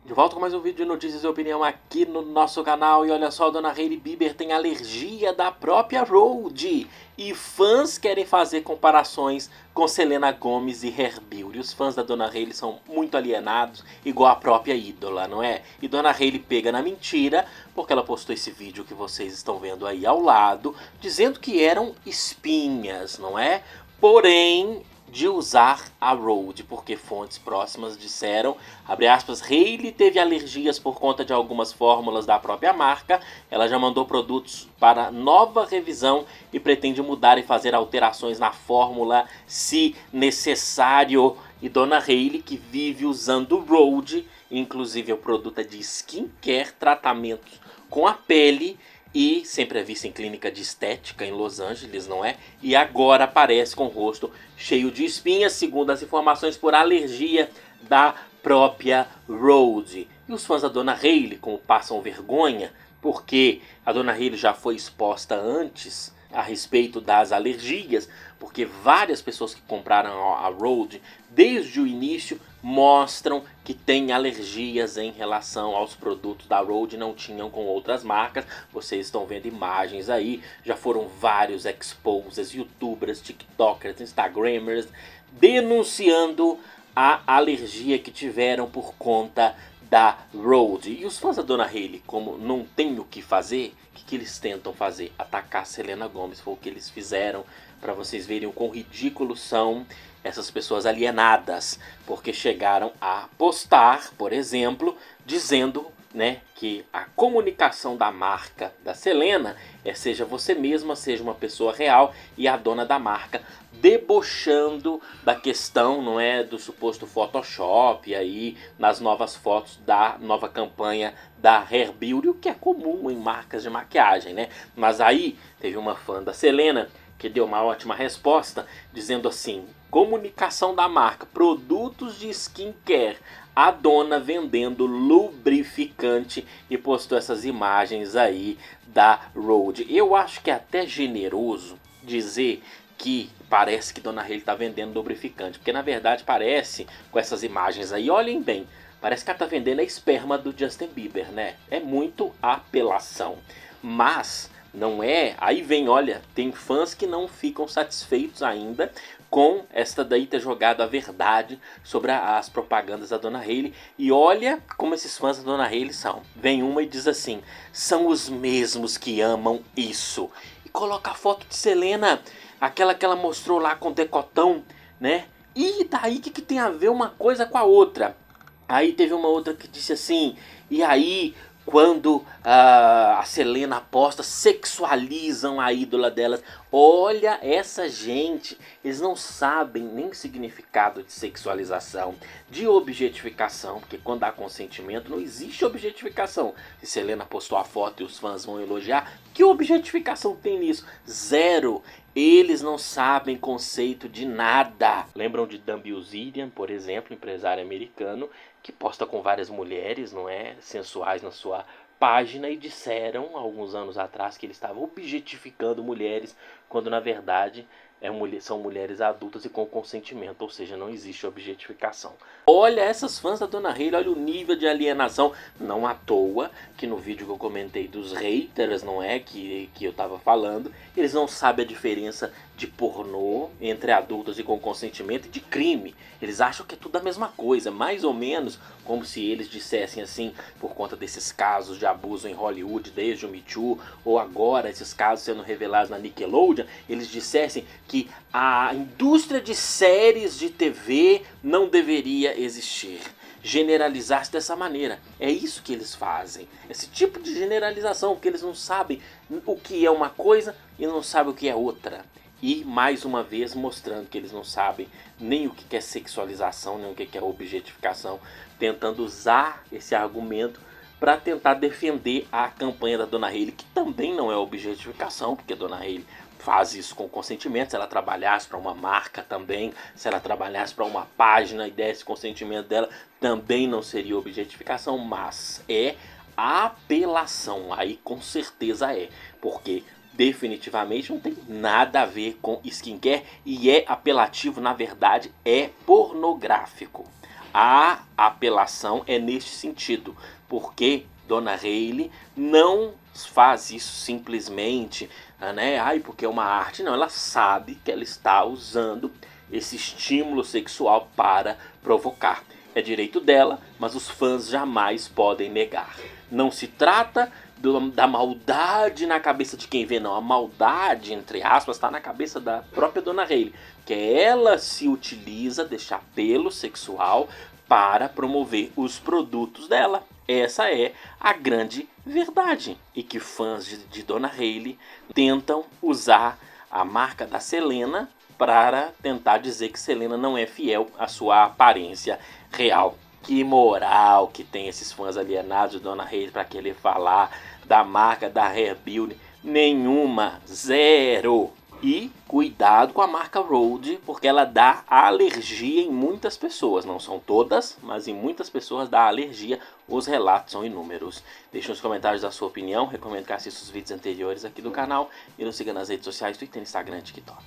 De volta com mais um vídeo de notícias e opinião aqui no nosso canal. E olha só, a dona Hailey Bieber tem alergia da própria Rhode. E fãs querem fazer comparações com Selena Gomez e Hair Beauty. Os fãs da dona Hailey são muito alienados, igual a própria ídola, não é? E dona Hailey pega na mentira, porque ela postou esse vídeo que vocês estão vendo aí ao lado, dizendo que eram espinhas, não é? Porém, de usar a Rhode, porque fontes próximas disseram, abre aspas, Hailey teve alergias por conta de algumas fórmulas da própria marca, ela já mandou produtos para nova revisão e pretende mudar e fazer alterações na fórmula se necessário. E dona Hailey, que vive usando Rhode, inclusive o produto é de skincare, tratamentos com a pele, e sempre é vista em clínica de estética em Los Angeles, não é? E agora aparece com o rosto cheio de espinhas, segundo as informações, por alergia da própria Rhode. E os fãs da dona Hailey, como passam vergonha, porque a dona Hailey já foi exposta antes a respeito das alergias, porque várias pessoas que compraram a Rhode desde o início mostram que tem alergias em relação aos produtos da Rhode, não tinham com outras marcas. Vocês estão vendo imagens aí, já foram vários exposers, youtubers, tiktokers, instagramers denunciando a alergia que tiveram por conta da Rhode. E os fãs da dona Hailey, como não tem o que fazer, o que eles tentam fazer? Atacar a Selena Gomez. Foi o que eles fizeram, para vocês verem o quão ridículos são essas pessoas alienadas, porque chegaram a postar, por exemplo, dizendo, né, que a comunicação da marca da Selena seja você mesma, seja uma pessoa real, e a dona da marca debochando da questão, não é, do suposto Photoshop aí nas novas fotos da nova campanha da Hair Beauty, o que é comum em marcas de maquiagem, né? Mas aí teve uma fã da Selena que deu uma ótima resposta, dizendo assim: comunicação da marca, produtos de skincare, a dona vendendo lubrificante, e postou essas imagens aí da Rhode. Eu acho que é até generoso dizer que parece que dona Hailey está vendendo lubrificante, porque na verdade parece, com essas imagens aí, olhem bem, parece que ela está vendendo a esperma do Justin Bieber, né? É muito apelação. Mas não é, aí vem, olha, tem fãs que não ficam satisfeitos ainda com esta daí ter jogado a verdade sobre as propagandas da dona Hailey. E olha como esses fãs da dona Hailey são. Vem uma e diz assim: são os mesmos que amam isso. E coloca a foto de Selena, aquela que ela mostrou lá com decotão, né? E daí o que tem a ver uma coisa com a outra? Aí teve uma outra que disse assim: e aí quando a Selena aposta, sexualizam a ídola delas. Olha essa gente, eles não sabem nem o significado de sexualização, de objetificação, porque quando há consentimento não existe objetificação. Se Selena postou a foto e os fãs vão elogiar, que objetificação tem nisso? Zero. Eles não sabem conceito de nada. Lembram de Dan Bilzerian, por exemplo, empresário americano, que posta com várias mulheres, não é, sensuais na sua página, e disseram alguns anos atrás que ele estava objetificando mulheres, quando na verdade são mulheres adultas e com consentimento, ou seja, não existe objetificação. Olha essas fãs da dona Hailey, olha o nível de alienação. Não à toa que no vídeo que eu comentei dos haters, não é, que eu tava falando, eles não sabem a diferença de pornô entre adultos e com consentimento e de crime. Eles acham que é tudo a mesma coisa, mais ou menos como se eles dissessem assim, por conta desses casos de abuso em Hollywood desde o Me Too, ou agora esses casos sendo revelados na Nickelodeon, eles dissessem que a indústria de séries de TV não deveria existir. Generalizar-se dessa maneira. É isso que eles fazem. Esse tipo de generalização, porque eles não sabem o que é uma coisa e não sabem o que é outra. E mais uma vez mostrando que eles não sabem nem o que é sexualização, nem o que é objetificação, tentando usar esse argumento para tentar defender a campanha da dona Hailey, que também não é objetificação, porque a dona Hailey faz isso com consentimento. Se ela trabalhasse para uma marca também, se ela trabalhasse para uma página e desse consentimento dela, também não seria objetificação, mas é apelação, aí com certeza é, porque definitivamente não tem nada a ver com skincare e é apelativo, na verdade é pornográfico. A apelação é neste sentido, porque Dona Hayley não faz isso simplesmente, né? Ai, porque é uma arte. Não, ela sabe que ela está usando esse estímulo sexual para provocar. É direito dela, mas os fãs jamais podem negar. Não se trata da maldade na cabeça de quem vê, não. A maldade, entre aspas, está na cabeça da própria Dona Hayley, que ela se utiliza deste apelo sexual para promover os produtos dela. Essa é a grande verdade. E que fãs de Dona Hayley tentam usar a marca da Selena para tentar dizer que Selena não é fiel à sua aparência real. Que moral que tem esses fãs alienados de Dona Hayley para querer falar da marca da Hair Beauty? Nenhuma, zero. E cuidado com a marca Rhode, porque ela dá alergia em muitas pessoas. Não são todas, mas em muitas pessoas dá alergia. Os relatos são inúmeros. Deixe nos comentários a sua opinião. Recomendo que assista os vídeos anteriores aqui do canal. E nos siga nas redes sociais, Twitter, Instagram e TikTok.